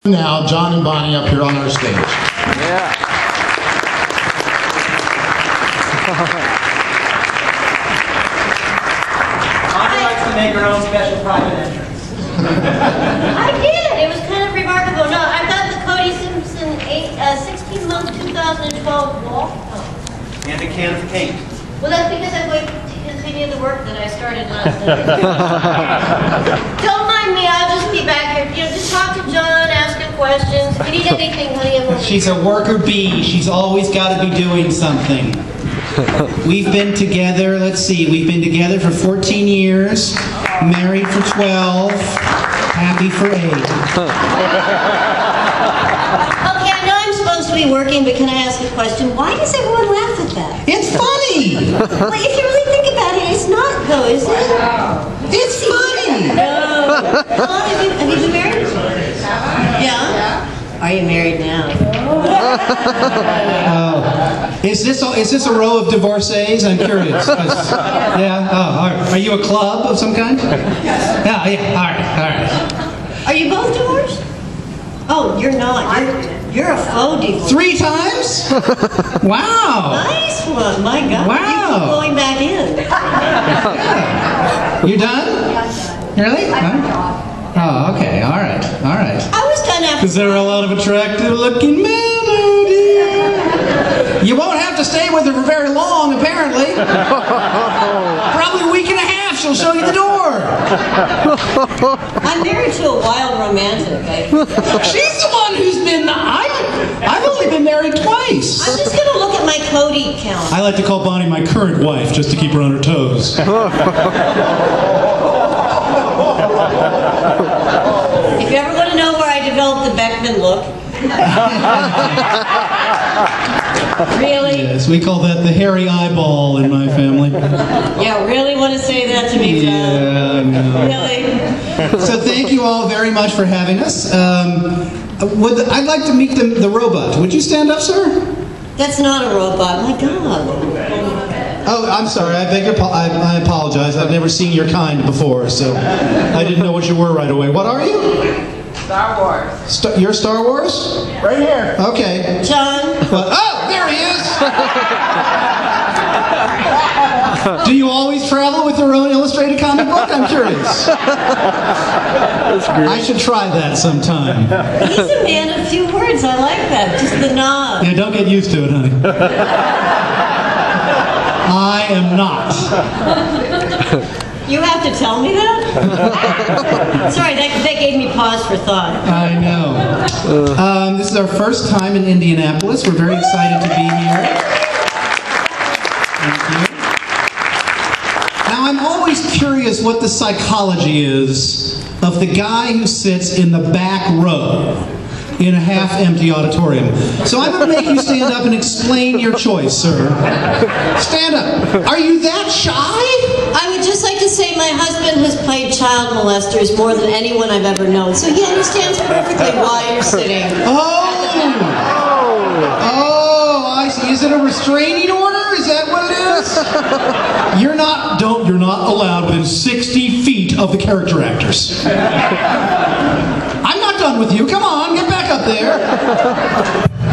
Now, John and Bonnie up here on our stage. Yeah. Bonnie likes to make her own special private entrance. I did. It was kind of remarkable. No, I got the Cody Simpson 16-month 2012 walk. Oh. And a can of paint. Well, that's because I'm going to continue the work that I started last night. Don't mind me. I'll just be back here. You know, just talk to John, ask him questions. If you need anything, honey, I'm She's a worker bee. She's always got to be doing something. We've been together, let's see, we've been together for 14 years, married for 12, happy for 8. Okay, I know I'm supposed to be working, but can I ask a question? Why does everyone laugh at that? It's funny! Well, if you really think about it, it's not, though, is it? It's funny! No. Have you been married? Yeah? Are you married now? Is this a row of divorcees? I'm curious. Yeah? Oh, all right. Are you a club of some kind? Yeah, all right. Are you both divorced? Oh, you're not. You're a faux divorce. 3 times? Wow! Nice one. My God. Wow. You keep going back in. You done? Really? Huh? Oh, okay. All right. I was done after. Because there are a lot of attractive-looking men out here. You won't have to stay with her for very long, apparently. Probably a week and a half. She'll show you the door. I'm married to a wild romantic. She's the one who's been. I've only been married twice. I'm just going to look at my Cody count. I like to call Bonnie my current wife, just to keep her on her toes. If you ever want to know where I developed the Beckman look. Really? Yes, we call that the hairy eyeball in my family. Yeah, really want to say that to me, John? Yeah, I know. Really? So thank you all very much for having us. I'd like to meet the robot. Would you stand up, sir? That's not a robot. My God. Oh, I'm sorry. I apologize. I've never seen your kind before, so I didn't know what you were right away. What are you? Star Wars. You're Star Wars? Right here. Okay. John? Oh, there he is! Do you always travel with your own illustrated comic book? I'm curious. That's great. I should try that sometime. He's a man of few words. I like that. Just the nod. Yeah, don't get used to it, honey. I am not. You have to tell me that? Sorry, that gave me pause for thought. I know. This is our first time in Indianapolis. We're very excited to be here. Thank you. Now, I'm always curious what the psychology is of the guy who sits in the back row in a half-empty auditorium. So I'm going to make you stand up and explain your choice, sir. Stand up. Are you that shy? I would just like to say my husband has played child molesters more than anyone I've ever known, so he understands perfectly why you're sitting. Oh, I see. Is it a restraining order? Is that what it is? You're not allowed within 60 feet of the character actors. I'm not done with you. Come on, get back up there.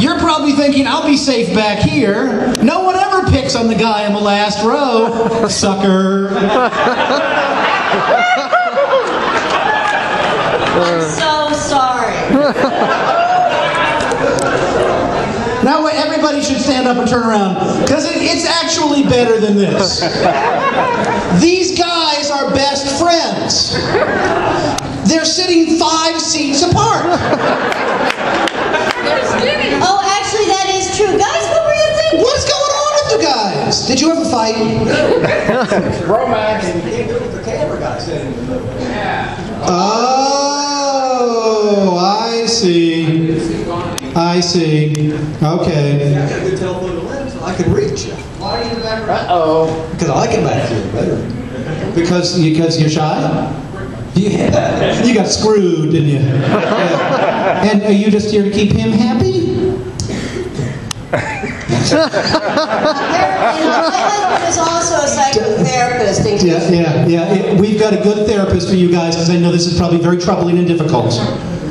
You're probably thinking, I'll be safe back here. No one ever picks on the guy in the last row. Sucker. I'm so sorry. Now everybody should stand up and turn around, because it's actually better than this. These guys are best friends. They're sitting 5 seats apart. Oh, actually, that is true. Guys, what were you thinking? What's going on with you guys? Did you ever fight? Romance. You can't do it with the camera guy sitting in the middle. Yeah. Oh, I see. I see. Okay. I got a good telephone lens, so I can reach you. Why are you in the back row? Uh-oh. Because I like it back here better. Because you're shy? Yeah. You got screwed, didn't you? Yeah. And are you just here to keep him happy? My husband is also a psychotherapist. Yeah. We've got a good therapist for you guys, because I know this is probably very troubling and difficult.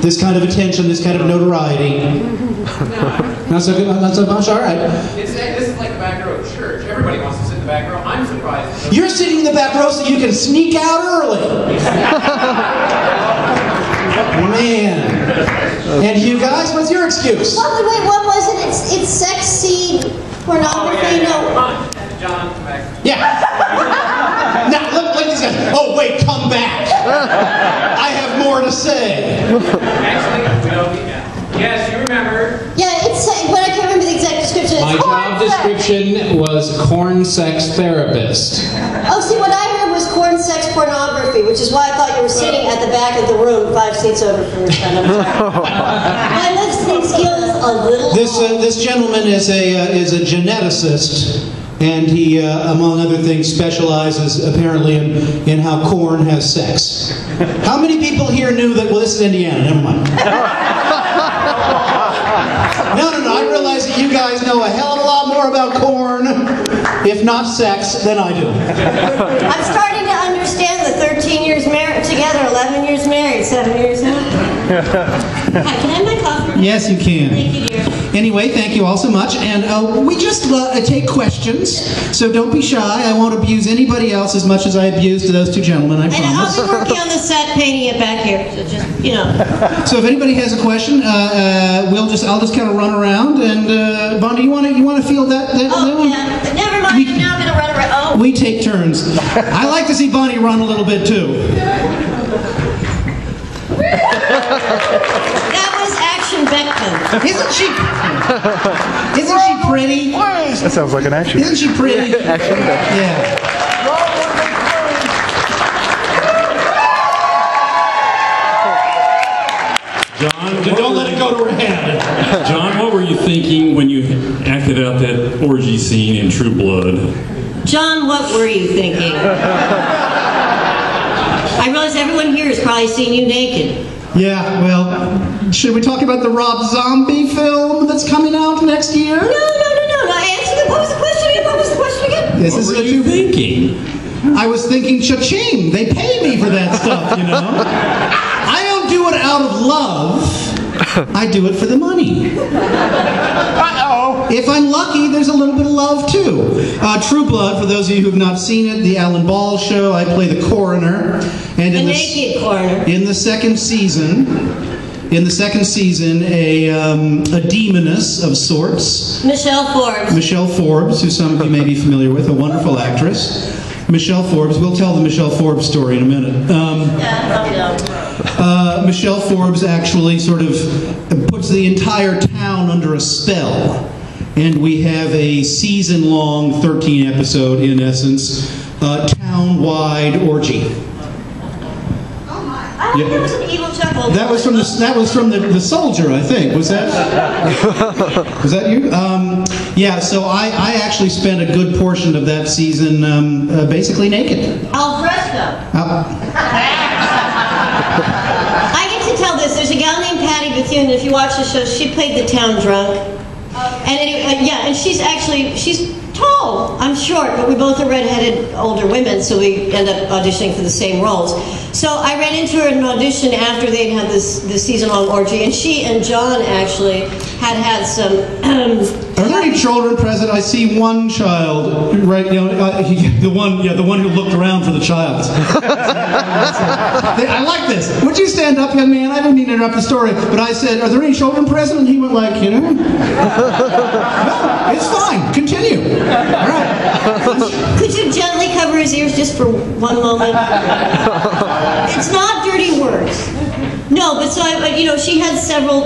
this kind of attention, this kind of notoriety. Not so good, not so much. All right. This is like the back row of church. Everybody wants to sit in the back row. I'm surprised. You're sitting in the back row so you can sneak out early. Man. And you guys, what's your excuse? Wait, what was it? It's sex, seed, pornography, Come no. on, John, come back. Yeah. Now, look at these guys. Oh, wait, come back. I have more to say. Actually, we don't need that. Yes, you remember. Yeah, it's but I can't remember the exact description. It's My corn job sex. description was corn sex therapist. Oh, see, what I heard was corn sex pornography, which is why I thought you were sitting at the back of the room, 5 seats over from your friend. My listening skill is a little. This gentleman is a geneticist, and he, among other things, specializes apparently in how corn has sex. How many people here knew that? Well, this is Indiana. Never mind. No. I realize that you guys know a hell of a lot more about corn, if not sex, than I do. I'm starting to understand the 13 years married together, 11 years married, 7 years now. Hi, can I have my coffee? Yes, you can. Thank you, dear. Anyway, thank you all so much. And we just take questions, so don't be shy. I won't abuse anybody else as much as I abused those two gentlemen, I And promise. I'll be working on the set, painting it back here, so just, you know. So if anybody has a question, I'll just kind of run around. And Bondi, you want to feel that Oh, one? yeah. Never mind, I'm now going to run around. Oh. We take turns. I like to see Bonnie run a little bit too. That was Action Beckman. Isn't she pretty? That sounds like an action. Isn't she pretty? Yeah. John, Don't let it go to her head. John, what were you thinking when you acted out that orgy scene in True Blood? John, what were you thinking? I realize everyone here has probably seen you naked. Yeah, well, should we talk about the Rob Zombie film that's coming out next year? No. Answer what was the question again? What was the question again? This What is were you thinking? I was thinking, cha-ching, they pay me for that stuff, you know? I don't do it out of love. I do it for the money. Uh-oh. If I'm lucky, there's a little bit of love, too. True Blood, for those of you who have not seen it, the Alan Ball show, I play the coroner. And The naked coroner. in the second season, a demoness of sorts. Michelle Forbes, who some of you may be familiar with, a wonderful actress. Michelle Forbes, we'll tell the Michelle Forbes story in a minute. Michelle Forbes actually sort of puts the entire town under a spell. And we have a season-long, 13-episode, in essence, town-wide orgy. I think there was an evil chuckle. That was from the Soldier, I think. Was that you? Yeah. So I actually spent a good portion of that season basically naked. Al fresco. I get to tell this. There's a gal named Patty Bethune. If you watch the show, she played the town drunk. And anyway, and she's tall. I'm short, but we both are redheaded older women, so we end up auditioning for the same roles. So I ran into her in an audition after they'd had this season-long orgy, and she and John actually had some. Are there any children present? I see one child, right? You know, the one who looked around for the child. I like this. Would you stand up, young man? I didn't mean to interrupt the story, but I said, "Are there any children present?" And he went like, "You know, no, it's fine. Continue." All right. Could you gently cover his ears just for one moment? It's not dirty words. No, but so she had several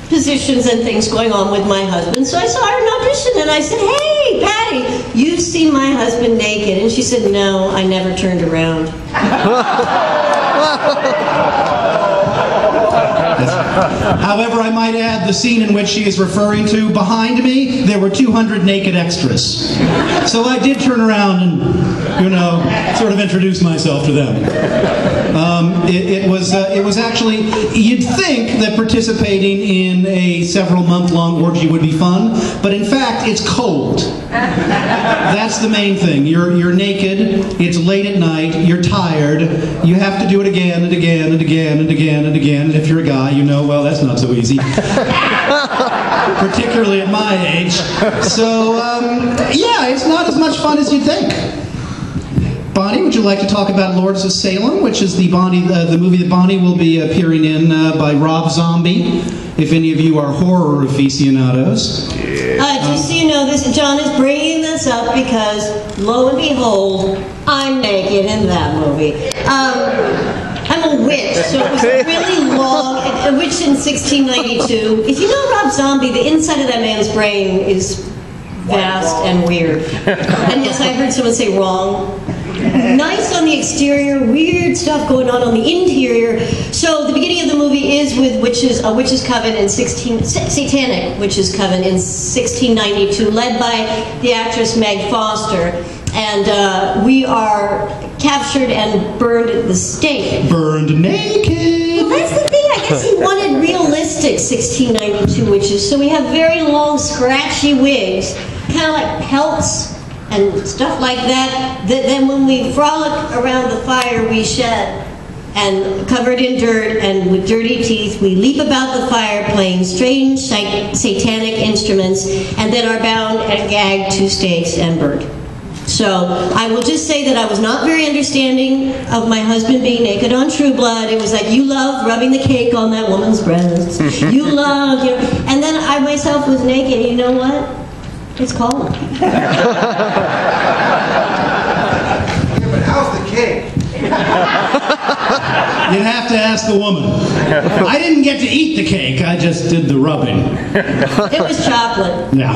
positions and things going on with my husband. So I saw her in an audition and I said, "Hey, Patty, you've seen my husband naked." And she said, "No, I never turned around." However, I might add the scene in which she is referring to, behind me, there were 200 naked extras. So I did turn around and, sort of introduce myself to them. It was actually, you'd think that participating in a several month-long orgy would be fun, but in fact, it's cold. That's the main thing. You're naked, it's late at night, you're tired, you have to do it again and again and again and again and again, and if you're a guy, you know, well, that's not so easy. Particularly at my age. So, yeah, it's not as much fun as you'd think. Bonnie, would you like to talk about Lords of Salem, which is the movie that Bonnie will be appearing in by Rob Zombie, if any of you are horror aficionados. Just so you know, John is bringing this up because, lo and behold, I'm naked in that movie. I'm a witch, so it was really long. A witch in 1692. If you know Rob Zombie, the inside of that man's brain is vast and weird. And yes, I heard someone say wrong. Nice on the exterior, weird stuff going on the interior. So the beginning of the movie is with a witch's coven in satanic witch's coven in 1692, led by the actress Meg Foster. And we are captured and burned at the stake. Burned naked! Well, that's the thing. I guess he wanted realistic 1692 witches. So we have very long, scratchy wigs, kind of like pelts and stuff like that. Then when we frolic around the fire, we shed. And covered in dirt and with dirty teeth, we leap about the fire playing strange satanic instruments, and then are bound and gagged to stakes and burned. So I will just say that I was not very understanding of my husband being naked on True Blood. It was like, you love rubbing the cake on that woman's breasts. You love, you know. And then I myself was naked. You know what? It's cold. Yeah, but how's the cake? You'd have to ask the woman. I didn't get to eat the cake, I just did the rubbing. It was chocolate. Yeah.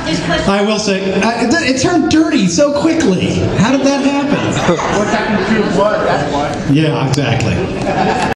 There's questions. I will say, it turned dirty so quickly. How did that happen? What's happened to True Blood, that's why. Yeah, exactly.